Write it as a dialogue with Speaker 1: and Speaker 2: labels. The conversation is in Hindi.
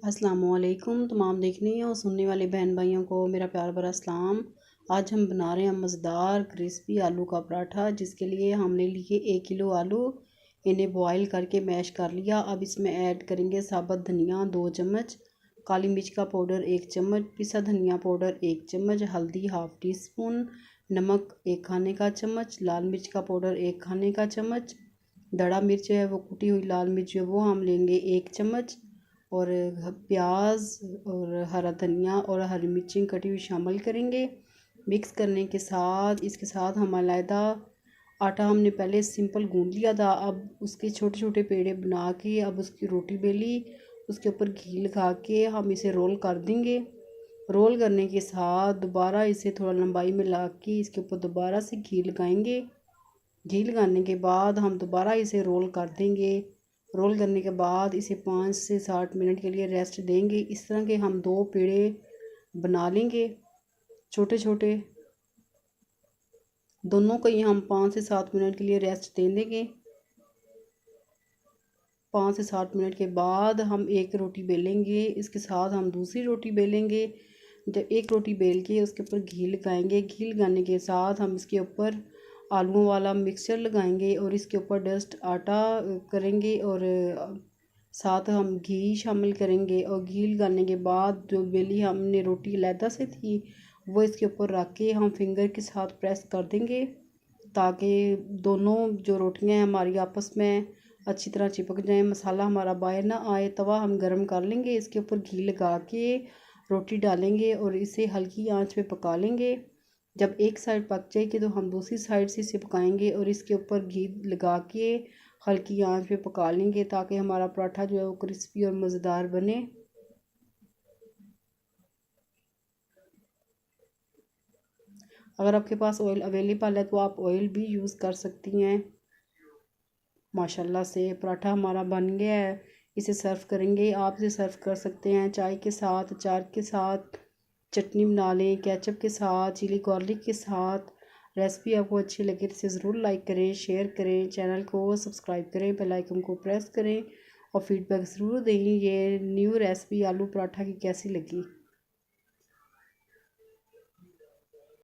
Speaker 1: अस्सलामुअलैकुम तमाम देखने और सुनने वाले बहन भाइयों को मेरा प्यार भरा सलाम। आज हम बना रहे हैं मज़ेदार क्रिस्पी आलू का पराठा, जिसके लिए हमने लिए 1 किलो आलू। इन्हें बॉईल करके मैश कर लिया। अब इसमें ऐड करेंगे साबुत धनिया 2 चम्मच, काली मिर्च का पाउडर 1 चम्मच, पिसा धनिया पाउडर 1 चम्मच, हल्दी हाफ़ टी स्पून, नमक 1 खाने का चम्मच, लाल मिर्च का पाउडर 1 खाने का चम्मच, दड़ा मिर्च है वो कुटी हुई लाल मिर्च है वो हम लेंगे 1 चम्मच, और प्याज और हरा धनिया और हरी मिर्ची कटी हुई शामिल करेंगे। मिक्स करने के साथ इसके साथ हम अलहदा आटा हमने पहले सिंपल गूंद लिया था। अब उसके छोटे छोटे पेड़े बना के अब उसकी रोटी बेली, उसके ऊपर घी लगा के हम इसे रोल कर देंगे। रोल करने के साथ दोबारा इसे थोड़ा लंबाई में ला के इसके ऊपर दोबारा से घी लगाएंगे। घी लगाने के बाद हम दोबारा इसे रोल कर देंगे। रोल करने के बाद इसे 5 से 7 मिनट के लिए रेस्ट देंगे। इस तरह के हम 2 पेड़े बना लेंगे छोटे छोटे। दोनों को ही हम 5 से 7 मिनट के लिए रेस्ट दे देंगे। 5 से 7 मिनट के बाद हम एक रोटी बेलेंगे, इसके साथ हम दूसरी रोटी बेलेंगे। जब एक रोटी बेल के उसके ऊपर घी लगाएंगे। घी लगाने के साथ हम इसके ऊपर आलूओं वाला मिक्सचर लगाएंगे और इसके ऊपर डस्ट आटा करेंगे और साथ हम घी शामिल करेंगे। और घी लगाने के बाद जो बेली हमने रोटी अलहदा से थी वो इसके ऊपर रख के हम फिंगर के साथ प्रेस कर देंगे, ताकि दोनों जो रोटियां हैं हमारी आपस में अच्छी तरह चिपक जाए, मसाला हमारा बाहर ना आए। तवा हम गरम कर लेंगे, इसके ऊपर घी लगा के रोटी डालेंगे और इसे हल्की आंच पे पका लेंगे। जब एक साइड पक जाएगी तो हम दूसरी साइड से इसे पकाएंगे और इसके ऊपर घी लगा के हल्की आंच पे पका लेंगे, ताकि हमारा पराठा जो है वो क्रिस्पी और मज़ेदार बने। अगर आपके पास ऑयल अवेलेबल है तो आप ऑयल भी यूज़ कर सकती हैं। माशाल्लाह से पराठा हमारा बन गया है। इसे सर्व करेंगे। आप इसे सर्व कर सकते हैं चाय के साथ, अचार के साथ, चटनी बना लें, केचप के साथ, चिली गार्लिक के साथ। रेसिपी आपको अच्छी लगे तो इसे ज़रूर लाइक करें, शेयर करें, चैनल को सब्सक्राइब करें, बेल आइकन को प्रेस करें और फीडबैक ज़रूर दें ये न्यू रेसिपी आलू पराठा की कैसी लगी।